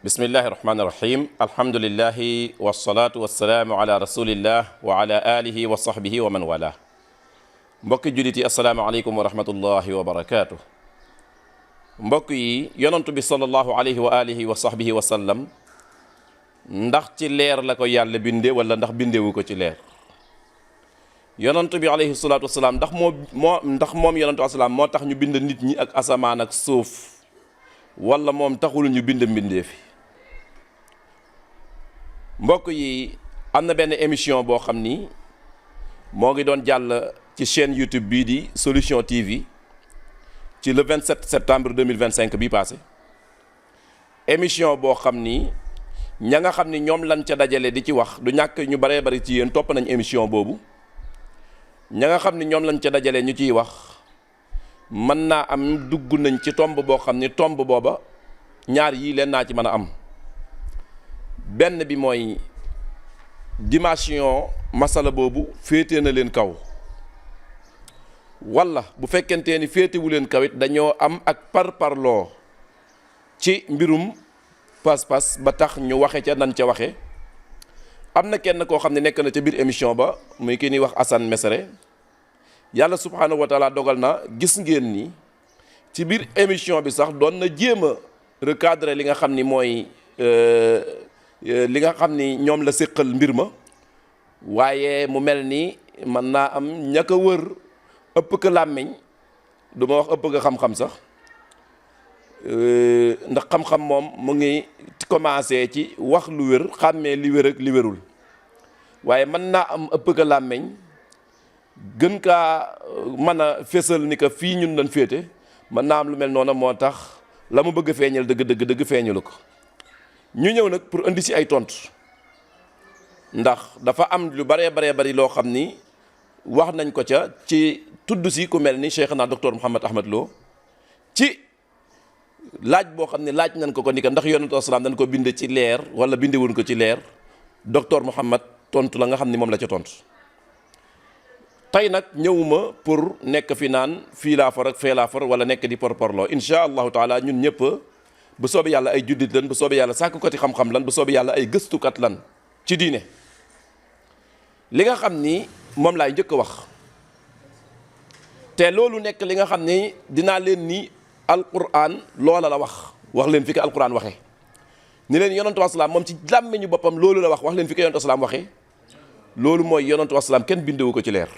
bismillahi irrahmani irrahim alhamdulillahi wasalaatu wasalaamu ala rasulillah wa ala alihi wa sahbihi wa man wala mbokki jullit yi asalaamaaleykum wa rahmatullahi wa barakaatu. mbokk yi yonantu bi sallallahu alayhi wa alihi wa sahbihi wa sallam ndax ci leer la ko yàlla binde wala ndax bindewu ko ci leer. yonantu bi alayhi salaatu wasalaam ndax moom yonantu wasalaam moo tax ñu bind nit ñi ak asamaan ak suuf wala moom taxul ñu bind mbindeef yi. mbokk yi am na benn émission boo xam ni moo ngi doon jàll ci chaîne YouTube bii di Solution TV ci le 27 septembre 2025 bii passé émission boo xam ni ña nga xam ni ñoom lan ca dajale di ci wax du ñàkk ñu baree bari ci yéen topp nañ émission boobu. ña nga xam ni ñoom lañ ca dajale ñu ciy wax mën naa am dugg nañ ci tomb boo xam ni tomb booba ñaar yii leen naa ci mën a am. benn bi mooy dimension masala boobu féete na leen kaw walla bu fekkentee ni féetewu leen kaw it dañoo am ak parparloo ci mbirum pas-pas ba tax ñu waxe ca nan ca waxe. am na kenn koo xam ne nekk na ca biir émission ba muy ki ñuy wax Assane Mesere yàlla subhaanahu wa taala dogal na gis ngeen ni ci biir émission bi sax doon na jéem a recadrer li nga xam ni mooy li nga xam ni ñoom la séqal mbir ma waaye mu mel ni mën naa am ña ko wër ëpp ko làmmiñ du ma wax ëpp ko xam-xam sax ndax xam-xam moom mu ngi commencé ci wax lu wér xàmmee li wér ak li wérul waaye mën naa am ëpp ko làmmiñ gën kaa mën a fésal ni ko fii ñun lañ féete mën naa am lu mel noonu moo tax la mu bëgg a feeñal dëgg feeñalu ko. ñu ñëw nag pour indi ci ay tontu ndax dafa am lu baree bari loo xam ni wax nañ ko ca ci tudd si ku mel ni Cheikhna docteur Mouhammad Ahmad Lo ci laaj boo xam ne laaj nañ ko ni que ndax yonentu salaam dañ ko bind ci leer wala bindewuñ ko ci leer docteur Mouhammad tontu la nga xam ni moom la ca tontu. tey nag ñëwuma pour nekk fi naan fii laa far ak fee laa far wala nekk di porporloo incha allahu taala ñun ñëpp. bu soobee yàlla ay juddit lan bu soobee yàlla sàkkukati xam-xam lan bu soobee yàlla ay gëstukat lan ci diine li nga xam ni moom laay njëkk a wax te loolu nekk li nga xam ni dinaa leen ni alquran loola la wax leen fi ko alquran waxee ni leen yonantu wasalaam moom ci làmmiñu boppam loolu la wax leen fi ko yonantu wasalaam waxee loolu mooy yonantu wasalaam kenn bindewu ko ci leer.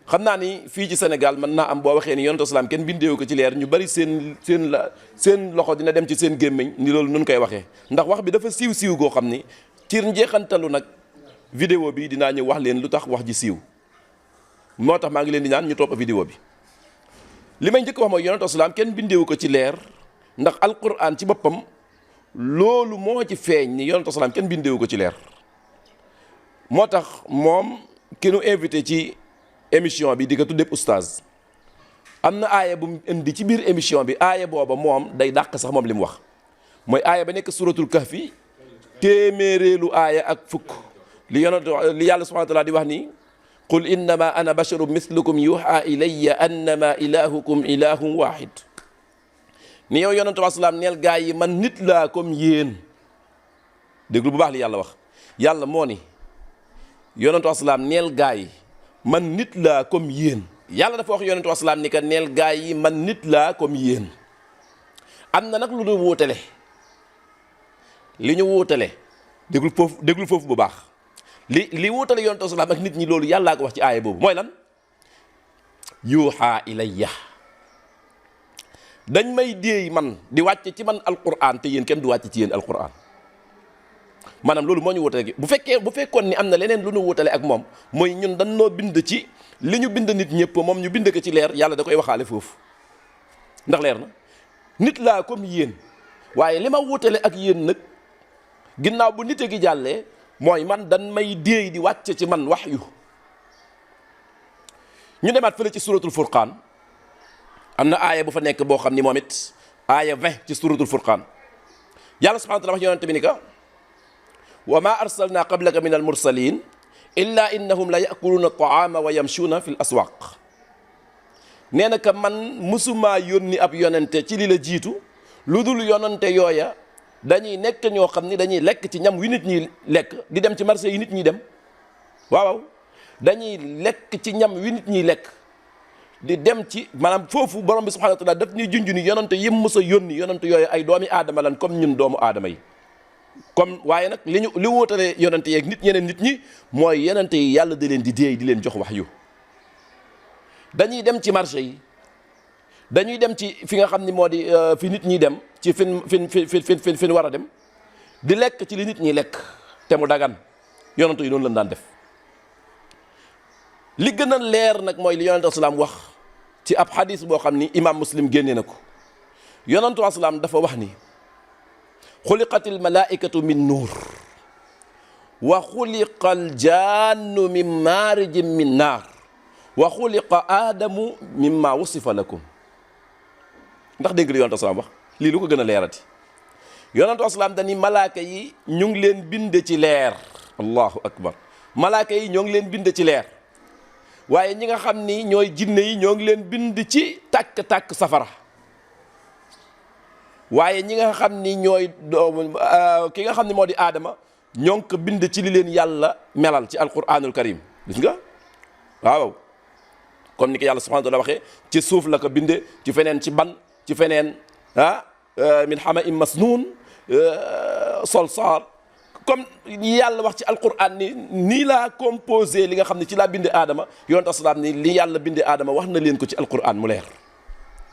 xam naa ni fii ci Sénégal mën naa am boo waxee ni yonentu salaam kenn bindeewu ko ci leer ñu bari seen loxo dina dem ci seen gémmiñ ni loolu nun koy waxee ndax wax bi dafa siiw goo xam ni ci njeexantalu nag vidéo bi dinaa ñëw wax leen lu tax wax ji siiw moo tax maa ngi leen di ñaan ñu topp vidéo bi. li may njëkk wax mooy yonentu salaam kenn bindeewu ko ci leer ndax alquran ci boppam loolu moo ci feeñ ni yonentu salaam kenn bindeewu ko ci leer moo tax moom ki nu invité ci émission bi di ko tuddee oustaz am na aaya bu mu indi ci biir émission bi aaya booba moom day dàq sax moom li mu wax mooy aaya ba nekk suratul kahfi téeméereelu aaya ak fukk li yàlla subhanahu wa taala di wax ni qul innama ana basharun mislukum yuha ilayya annama ilahukum ilahun wahid ni yow yonentu bi salaam neel gaa yi man nit laa comme yéen déglu bu baax li yàlla wax yàlla moo ni yonentu bi salaam neel gaa yi man nit laa comme yéen yàlla dafa wax yonentu wasalaam ni que neel gaa yi man nit laa comme yéen am na nag lu ñu wuutale li ñu wuutale déglul foofu bu baax li wuutale yonentu wasalaam ak nit ñi loolu yàllaa ko wax ci aaya boobu mooy lan yuuxaa ilayya dañ may déey man di wàcce ci man alquran te yéen kenn du wàcce ci yéen alquran maanaam loolu moo ñu wutale bu fekkoon ni am na leneen lu ñu wutale ak moom mooy ñun dañ noo bind ci li ñu bind nit ñëpp moom ñu bind ko ci leer yàlla da koy waxaale foofu ndax leer na nit laa comme yéen waaye li ma wutale ak yéen nag ginnaaw bu nite gi jàllee mooy man dañ may déey di wàcce ci man waxyu ñu demaat fële ci suratul furqaan am na aaya bu fa nekk boo xam ni moom it aaya 20 ci suratul furqaan yàlla subhanahu wa taala wax yonente bi ni ka wa ma arsalna qablaka min almursalin illa innahum la yakuluuna taama wa yamshuuna fi l aswaq nee na ka man mësumaa yónni ab yonente ci li la jiitu lu dul yonente yooya dañuy nekk ñoo xam ni dañuy lekk ci ñam wi nit ñi lekk di dem ci marché yi nit ñi dem waaw dañuy lekk ci ñam wi nit ñiy lekk di dem ci maanaam foofu borom bi subhanahu wa taala daf ñuy junj ni yonante yim mës a yónni yonante yooyu ay doomi aadama lan comme ñun doomu aadama yi comme waaye nag li wóotalee yonante yeeg ñeneen nit ñi mooy yonante yi yàlla da leen di déey di leen jox wax yu dañuy dem ci marché yi dañuy dem ci fi nga xam ni moo di fi nit ñi dem ci fin war a dem di lekk ci li nit ñi lekk te mu dagan yonante yi noonu lañ daan def li gën a leer nag mooy li yonante salaam wax ci ab xadis boo xam ni imam muslim génnee na ko yonante salaam dafa wax ni xuliqatil malaikatu min nuur wa xuliqal jannu min maarijin min naar wa xuliqa aadamu mimma wusifa lakum ndax dégg nga li yonante salaam wax lii lu ko gën a leerati yonante salaam dani malaaka yi ñu ngi leen bind ci leer allahu akbar malaaka yi ñoo ngi leen bind ci leer waaye ñi nga xam ni ñooy jinne yi ñoo ngi leen bind ci tàkk-tàkk safara waaye ñi nga xam ni ñooy ki nga xam ni moo di aadama ñoo ngi ko bind ci li leen yàlla melal ci alquranul karim gis nga waaw comme ni ko yàlla subhanahu wa taala waxee ci suuf la ko binde ci feneen ci ban ci feneen min hamaa'in masnuun solsaar comme yàlla wax ci alquran ni nii laa composé li nga xam ne ci laa binde aadama yonent asalaam ni li yàlla binde aadama wax na leen ko ci alquran mu leer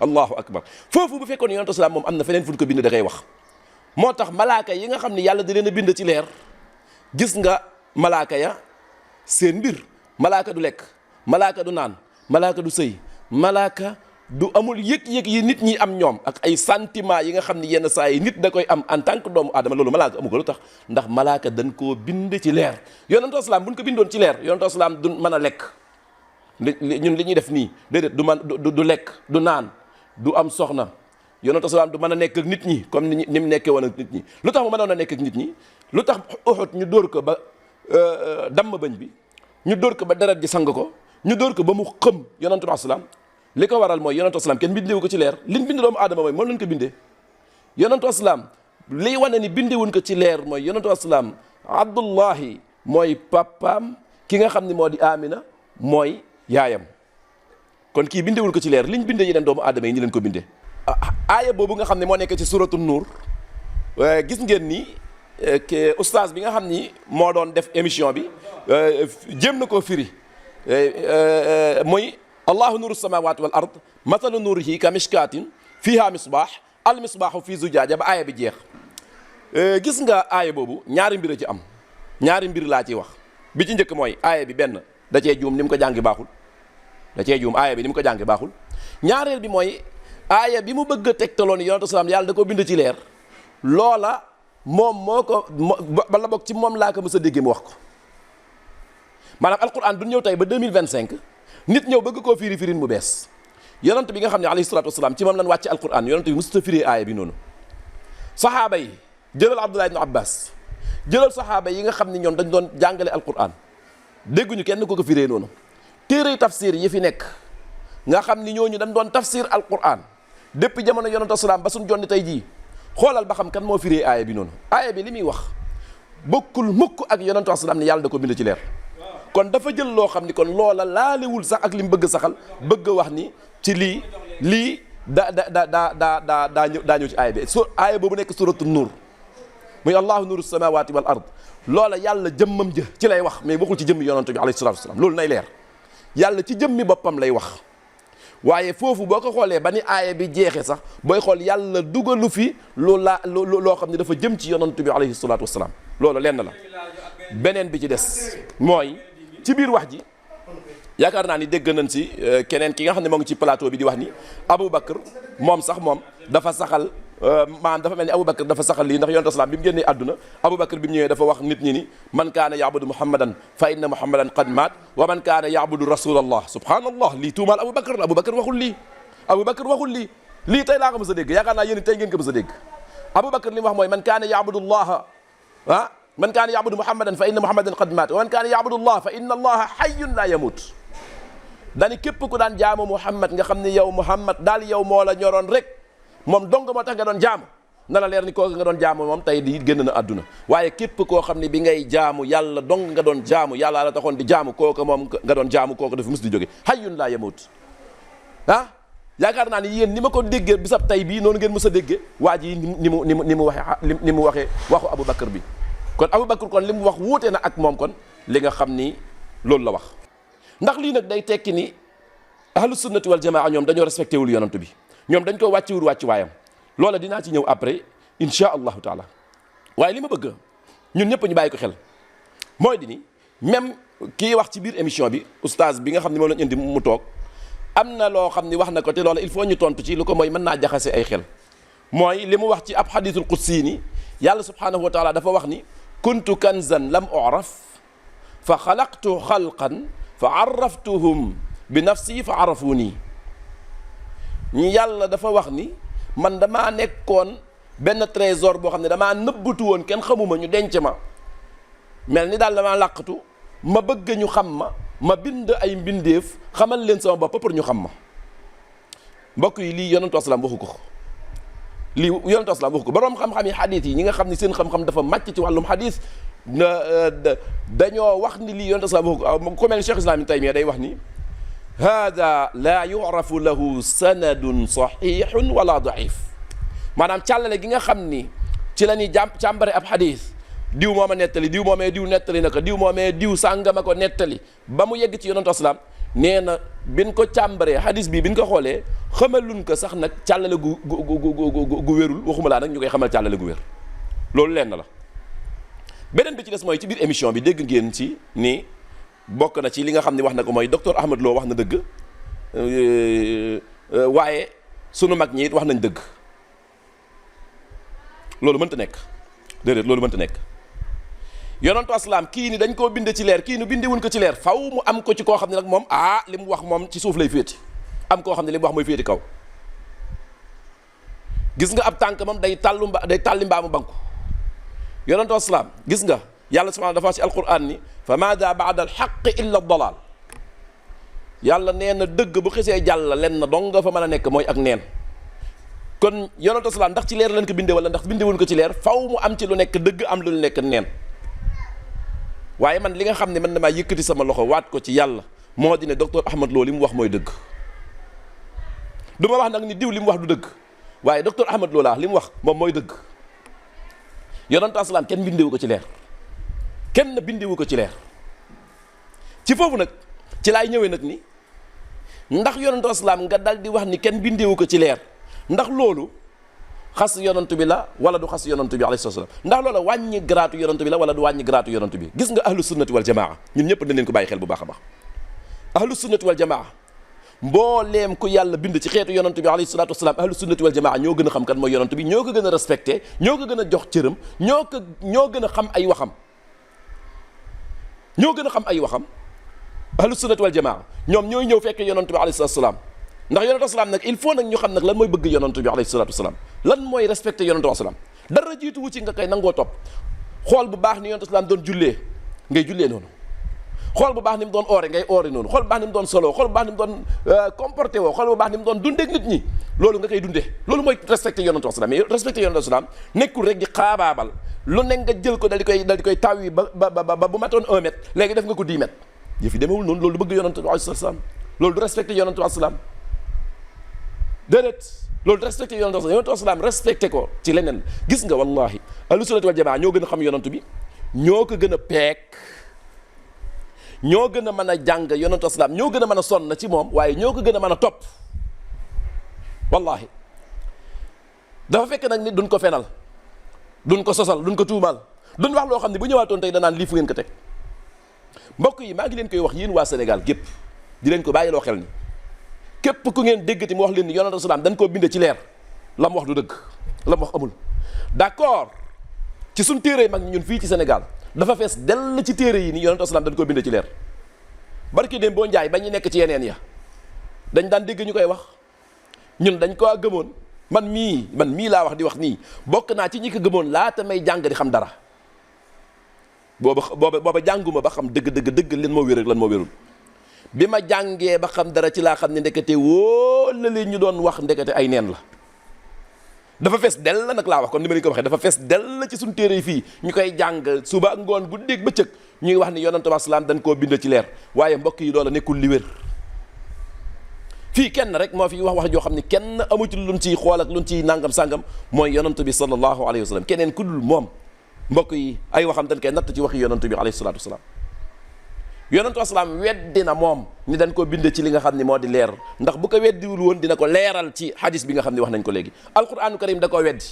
allahu akbar foofu bu fekkoon yonent asalaam moom am na feneen fu ñu ko bind da koy wax moo tax malaaka yi nga xam ne yàlla da leen a bind ci leer gis nga malaaka ya seen mbir malaaka du lekk malaaka du naan malaaka du sëy malaaka du amul yëg-yëg yi nit ñi am ñoom ak ay sentiment yi nga xam ne yenn saa yi nit da koy am en tant que doomu aadama loolu malaaka amu ko lu tax ndax malaaka dañ koo bind ci leer yonentu asalaam buñ ko bindoon ci leer yonentu asalaam du mën a lekk ñun li ñuy def nii déedéet du lekk du naan du am soxna yonentu asalaam du mën a nekk ak nit ñi comme ni mu nekkee woon ak nit ñi lu tax mu mënoon a nekk ak nit ñi lu tax Uhud ñu dóor ko ba damm bëñ bi ñu dóor ko ba deret ji sang ko ñu dóor ko ba mu xëm yonentu asalaam li ko waral mooy yonentu asalaam kenn bindewu ko ci leer liñ bind doomu aadama mooy moom lañ ko bindee yonentu asalaam liy wane ni bindewuñ ko ci leer mooy yonentu asalaam abdullahi mooy papaam ki nga xam ne moo di amina mooy yaayam kon kii bindewuñ ko ci leer liñ bindee yeneen doomu aadama yi ñi leen ko bindee aaya boobu nga xam ne moo nekk ci suratu nuur gis ngeen ni oustaz bi nga xam ni moo doon def émission bi jéem na koo firi mooy allahu nuru samawati wal ard mathalu nurihi ka mishkatin fiha misbah al misbahu fi zujaaja ba aaya bi jeex gis nga aaya boobu ñaari mbir a ci am ñaari mbir laa ciy wax bi ci njëkk mooy aaya bi benn da cee juum ni mu ko jàngi baaxul da cee juum aaya bi ni mu ko jàngi baaxul ñaareel bi mooy aaya bi mu bëgg a tegtaloon yonent salaam yàlla da ko bind ci leer loola moom moo ko bala bokk ci moom laa ko mës a déggee mu wax ko maanaam alquran du ñëw tey ba 2025 nit ñëw bëgg koo firi firin mu bees yonent bi nga xam ne alayhi salaatu wasalaam ci moom lañ wàcce alquran yonent bi mësut a firi aaya bi noonu saxaaba yi jëlal Abdullah ibn Abbas jëlal saxaaba yi nga xam ne ñoom dañ doon jàngale alquran dégguñu kenn ko ko firee noonu téere tafsir yi fi nekk nga xam ni ñooñu dañ doon tafsir alquran depuis jamono yonent salaam ba suñ jonni tey jii xoolal ba xam kan moo firee aaya bi noonu aaya bi li muy wax bokkul mukk ak yonent salaam ne yàlla da ko bind ci leer kon dafa jël loo xam ni kon loola laalewul sax ak li mu bëgg saxal bëgg a wax ni ci lii daa ñëw ci aaya bi aaya boobu nekk suratu nuur muy allahu nuru samawati wal ard loola yàlla jëmmam jë ci lay wax mais waxul ci jëmmi yonent bi alayhi salatu wasalaam loolu nay leer yàlla ci jëmmi boppam lay wax waaye foofu boo ko xoolee ba ni aaya bi jeexee sax booy xool yàlla dugalu fi loo xam ne dafa jëm ci yonent bi alayhi salatu wasalaam loolu lenn la beneen bi ci des mooy ci biir wax ji yaakaar naa ni dégg nañ si keneen ki nga xam ne moo ngi ci plateau bi di wax ni Aboubacar moom sax moom dafa saxal maanaam dafa mel ni Aboubacar dafa saxal lii ndax yonent salaam bi mu génnee àdduna Aboubacar bi mu ñëwee dafa wax nit ñi ni man kaana yaabudu muhammadan fa inna muhammadan qad maat wa man kaana yaabudu rasulallah subhanallah lii tuumaal Aboubacar la Aboubacar waxul lii Aboubacar waxul lii tey laa ko mës a dégg yaakaar naa yéen tey ngeen ko mës a dégg Aboubacar li mu wax mooy man kaana yaabudu llaha man kaana yaabudu muhammadan fa inna muhammadan qad maat wa man kaana yaabudu allah fa inna allaha hayyun la yamut dani képp ku daan jaamu muhammad nga xam ne yow muhammad daal yow moo la ñoroon rek moom dong moo tax nga doon jaamu na la leer ni kooku nga doon jaamu moom tey di génn na àdduna. waaye képp koo xam ne bi ngay jaamu yàlla dong nga doon jaamu yàlla la taxoon di jaamu kooku moom nga doon jaamu kooku dafa mus di jóge hayyun laa yamut. yaakaar naa ni yéen ni ma ko déggee bisab tey bii noonu ngeen mës a déggee waa ji ni mu waxee waxu Aboubacar bi kon Aboubacar kon li mu wax wuute na ak moom kon li nga xam ni loolu la wax. ndax lii nag day tekki ni ahlu sunnati wal jamaa ñoom dañoo respecté wul yonantu bi ñoom dañ ko wàcciwul wàcci waayam loola dinaa ci ñëw après insha allahu taala. waaye li ma bëgg ñun ñëpp ñu bàyyi ko xel mooy di ni même kii wax ci biir émission bi oustaz bi nga xam ne moom lañ indi mu toog am na loo xam ni wax na ko te loola il faut ñu tontu ci lu ko mooy mën naa jaxase ay xel. mooy li mu wax ci ab xadiisul qudsi ni yàlla subhanahu wa taala dafa wax ni kuntu kanzan lam uraf fa xalaqtu xalqan fa arraftuhum bi nafsi fa arafuni ñi yàlla dafa wax ni man damaa nekkoon benn trésor boo xam ne damaa nëbbatu woon kenn xamuma ñu denc ma mel ni daal damaa làqatu ma bëgg ñu xam ma bind ay mbindeef xamal leen sama bopp pour ñu xam ma. mbokk yi lii yonentu asalaam waxu ko lii yonentu asalaam waxu ko boroom xam-xam yi xadiis yi ñi nga xam ni seen xam-xam dafa màcc ci wàllum xadiis dañoo wax ni lii yonentu asalaam waxu ko ku mel ni Cheikh Islam Ibn Taymiyya day wax ni hada laa yurafu lahu sanadun saxiixun wala daif maanaam càllale gi nga xam ni ci la ñuy càmbare ab xadiis diw moo ma nettali diw moomee diw nettali na ko diw moomee diw sàngama ko nettali ba mu yegg ci yonentu asalaam nee na bin ko càmbaree xadis bi bin ko xoolee xamaluñ ko sax nag càllale gu wérul waxuma laa nag ñu koy xamal càllale gu wér loolu lenn la. beneen bi ci des mooy ci biir émission bi dégg ngeen ci ni bokk na ci li nga xam ne wax na ko mooy docteur Ahmad Lo wax na dëgg waaye sunu mag ñi it wax nañ dëgg loolu mënta nekk déedéet loolu mënta nekk. yonentu asalaam kii ni dañ koo binde ci leer kii ni bindewuñ ko ci leer faw mu am ko ci koo xam ne nag moom li mu wax moom ci suuf lay féeti am koo xam ne li mu wax mooy féeti kaw. gis nga ab tànk moom day tàlli mbaamu banku yonentu asalaam gis nga yàlla subhaanahu dafa wax ci alquran ni fa maada baada alxaq illa dalal yàlla nee na dëgg bu xisee jàll len na dong nga fa mën a nekk mooy ak neen. kon yonentu asalaam ndax ci leer lañ ko binde wala ndax bindewuñ ko ci leer faw mu am ci lu nekk dëgg am lu nekk neen. waaye man li nga xam ne man damaa yëkkati sama loxo waat ko ci yàlla moo di ne docteur Ahmad Lo li mu wax mooy dëgg du ma wax nag ni diw li mu wax du dëgg waaye docteur Ahmad Lo laa li mu wax moom mooy dëgg. yonentu asalaam kenn bindewu ko ci leer kenn bindewu ko ci leer ci foofu nag ci laay ñëwee nag ni ndax yonentu asalaam nga dal di wax ni kenn bindewu ko ci leer ndax loolu xas yonantu bi la wala du xas yonantu bi alayhi salaam ndax loola wàññi garaatu yonantu bi la wala du wàññi garaatu yonantu bi. gis nga ahlu sunnati wal jamaa ñun ñëpp dañ leen ko bàyyi xel bu baax a baax ahlu sunnati wal jamaa mbooleem ku yàlla bind ci xeetu yonantu bi alayhi salaatu wasalaam ahlu sunnati wal jamaa ñoo gën a xam kan mooy yonantu bi ñoo ko gën a respecté ñoo ko gën a jox cëram ñoo gën a xam ay waxam ñoo gën a xam ay waxam ahlu sunnati wal jamaa ñoom ñooy ñëw fekk yonantu bi alayhi salaatu wasalaam ndax yonentu asalaam nag il faut nag ñu xam nag lan mooy bëgg yonentu bi alayhi salaatu wasalaam lan mooy respecté yonentu asalaam dara jiitu wu ci nga koy nangoo topp xool bu baax ni yonentu asalaam doon jullee ngay jullee noonu xool bu baax ni mu doon oore ngay oore noonu xool bu baax ni mu doon solo xool bu baax ni mu doon comporté woo xool bu baax ni mu doon dundeek nit ñi loolu nga koy dundee loolu mooy respecté yonentu asalaam mais respecté yonentu asalaam nekkul rek di xaabaabal lu nekk nga jël ko dal di koy taw yi ba bu matoon 1 mètre léegi def nga ko 10 mètres yëf yi demewul noonu loolu du bëgg yonentu alayhi salaam loolu du respecté yonentu asalaam déedéet loolu respecté yonentu asalaam respecté ko ci leneen gis nga wallahi ahlu sunnati wal jamaa ñoo gën a xam yonentu bi ñoo ko gën a peek ñoo gën a mën a jàng yonentu asalaam ñoo gën a mën a sonn ci moom waaye ñoo ko gën a mën a topp wallahi dafa fekk nag nit duñ ko fenal duñ ko sosal duñ ko tuumaal duñ wax loo xam ne bu ñëwaatoon tey danaan lii fu ngeen ko teg mbokk yi maa ngi leen koy wax yéen waa Sénégal gépp di leen ko bàyyi loo xel ni képp ku ngeen déggati mu wax leen ni yonentu asalaam dañ koo binde ci leer la mu wax du dëgg la mu wax amul d'accord ci suñ téere mag ñun fii ci Sénégal dafa fees dell ci téere yi ni yonentu asalaam dañ koo binde ci leer barki dem boo njaay ba ñu nekk ci yeneen ya dañ daan dégg ñu koy wax ñun dañ ko gëmoon man mii laa wax di wax nii bokk naa ci ñi ko gëmoon laata may jàng di xam dara booba jànguma ba xam dëgg leen moo wér ak lan moo wérul bi ma jàngee ba xam dara ci laa xam ne ndekete woo la leen ñu doon wax ndekete ay neen la dafa fees dell nag laa wax kon ni ma leen ko waxee dafa fees dell ci suñu téere yi fii ñu koy jàng suba ngoon guddeeg bëccëg ñuy wax ni yonent bi salaam dañ koo bind ci leer waaye mbokk yi loola nekkul li wér fii kenn rek moo fi wax joo xam ne kenn amu ci luñ ciy xool ak luñ ciy nangam sangam mooy yonent bi sallallahu alayhi wa sallam keneen ku dul moom mbokk yi ay waxam dañ koy natt ci waxi yonent bi alayhi salaatu wasalaam yonent bi salaam weddi na moom ni dañ ko bind ci li nga xam ne moo di leer ndax bu ko weddiwul woon dina ko leeral ci hadis bi nga xam ne wax nañ ko léegi alquranu karim da koo weddi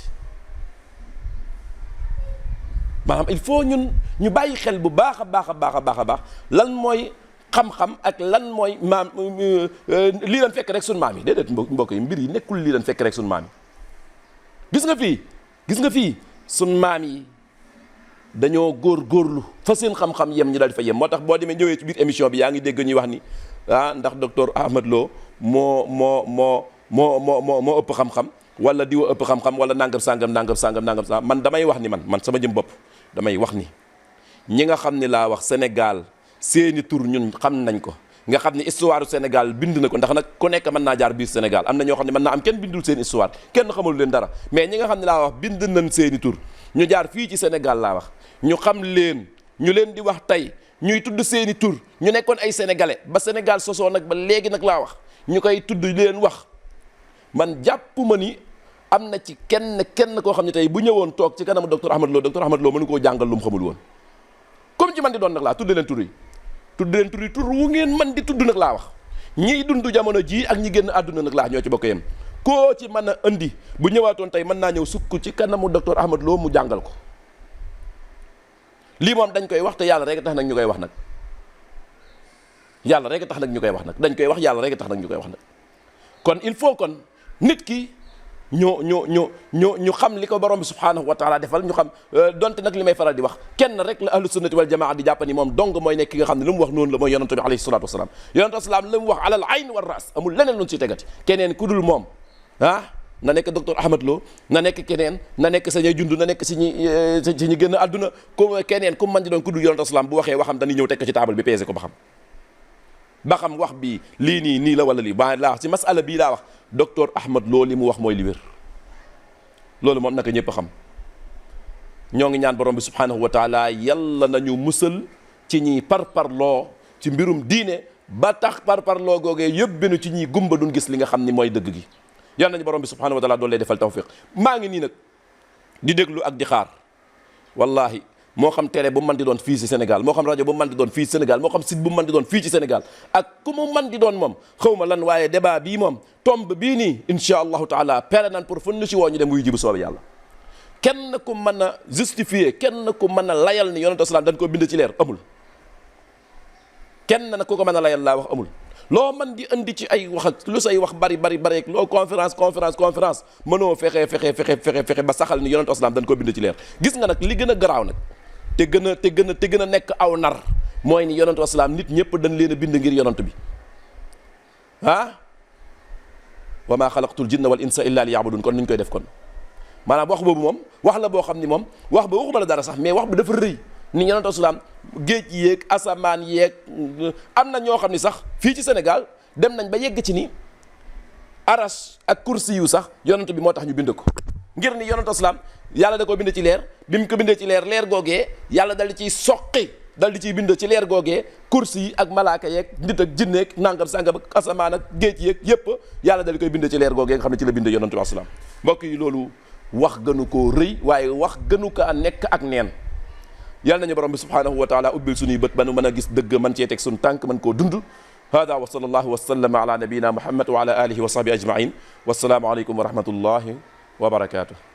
maanaam il faut ñun ñu bàyyi xel bu baax a baax a baax a baax a baax lan mooy xam-xam ak lan mooy maam lii lan fekk rek sun maam yi déedéet mbokk yi mbir yi nekkul lii lan fekk rek sun maam yi gis nga fii sun maam yi dañoo góorgóorlu fa seen xam-xam yem ñu daal di fa yem moo tax boo demee ñëwee ci biir émission bi yaa ngi dégg ñuy wax ni ndax docteur Ahmad Lo moo ëpp xam-xam wala diwa ëpp xam-xam wala nangam sangam man damay wax ni man sama jëm bopp damay wax ni ñi nga xam ni laa wax Sénégal seeni tur ñun xam nañ ko nga xam ni histoire Sénégal bind na ko ndax nag ku nekk mën naa jaar biir Sénégal am na ñoo xam ne mën naa am kenn bindul seen histoire kenn xamul leen dara mais ñi nga xam ne laa wax bind nañ seeni tur ñu jaar fii ci Sénégal laa wax ñu xam leen ñu leen di wax tey ñuy tudd seeni tur ñu nekkoon ay sénégalais ba Sénégal sosoo nag ba léegi nag laa wax ñu koy tudd leen wax man jàpp ma ni am na ci kenn koo xam ne tey bu ñëwoon toog ci kanamu docteur Ahmad Lo mënu koo jàngal lu mu xamul woon comme ci man di doon nag laa tudd leen tur yi tur wu ngeen man di tudd nag laa wax ñiy dund jamono jii ak ñi génn àdduna nag laa ñoo ci bokk yem koo ci mën a indi bu ñëwaatoon tey mën naa ñëw sukk ci kanamu docteur Ahmad Lo mu jàngal ko lii moom dañ koy wax te yàlla rek tax nag ñu koy wax nag yàlla rek tax nag ñu koy wax nag dañ koy wax yàlla rek tax nag ñu koy wax nag kon il faut kon nit ki ñu xam li ko borom bi subhanahu wa taala defal ñu xam donte nag li may faral di wax kenn rek la ahlu sunnati wal jamaa di jàpp ni moom dong mooy nekk ki nga xam ne lu mu wax noonu la mooy yonente bi alayhi salatu wasalaam yonente wasalaam la mu wax alal ayn wa ras amul leneen lu ñu ciy tegati keneen ku dul moom na nekk docteur Ahmad Lo na nekk keneen na nekk sa ñay jund na nekk si ñi génn àdduna ku keneen ku man di doon ku dul yonente wasalaam bu waxee waxam dañuy ñëw teg ko ci taabal bi peese ko ba xam wax bi lii nii la wala lii ba laa wax ci masala bii laa wax docteur Ahmad Lo li mu wax mooy li wér loolu moom naka ñëpp xam ñoo ngi ñaan borom bi subhanahu wa taala yàlla nañu musal ci ñi parparloo ci mbirum diine ba tax parparloo googee yóbbenu ci ñi gumba duñ gis li nga xam ni mooy dëgg gi yal nañu borom bi subhanahu wa taala doon lay defal tawfiq maa ngi nii nag di déglu ak di xaar wallahi moo xam télé bu man di doon fii ci Sénégal moo xam rajo bu man di doon fii ci Sénégal moo xam site bu man di doon fii ci Sénégal ak ku mu man di doon moom xaw ma lan waaye débat bii moom tomb bii nii insha allahu taala pere nan pour fu nu si woo ñu dem wuyu ji bu soobee yàlla kenn ku mën a justifier kenn ku mën a layal ni yonent salaam dañ ko bind ci leer amul kenn nag ku ko mën a layal laa wax amul loo man di indi ci ay wax ak lu say wax bari loo conférence mënoo fexe ba saxal ni yonent salaam dañ ko bind ci leer gis nga nag li gën a garaaw nag te gën a nekk aw nar mooy ni yonent wasalaam nit ñëpp dañ leen a bind ngir yonent bi wa maa xalaqtul jinna wal insa illa li yaabudun kon nuñ koy def kon maanaam wax boobu moom wax la boo xam ni moom wax ba waxuma la dara sax mais wax bi dafa rëy ni yonent wasalaam géej yéeg asamaan yeeg am na ñoo xam ni sax fii ci Sénégal dem nañ ba yegg ci ni arash ak kursi yu sax yonent bi moo tax ñu bind ko ngir ni yonent wasalaam yàlla da ko bind ci leer bi mu ko bindee ci leer googee yàlla dal di ciy soqi dal di ciy bind ci leer googee kursi yi ak malaaka yeeg nit ak jinneeg nangam sangam ak asamaan ak géej yeeg yépp yàlla dal di koy bind ci leer googee nga xam ne ci la bind yonent bi wasalaam mbokk yi loolu wax gënu koo rëy waaye wax gënu ko a nekk ak neen yàlla nañu borom bi subhanahu wa taala ubbil suñuy bët ba nu mën a gis dëgg man cee teg suñu tànk mën koo dund hada wa sallallahu wa sallama ala nabiyina muhammad wa ala alihi wa sahbihi ajmain wassalaamu aleykum wa rahmatullahi wa barakatuh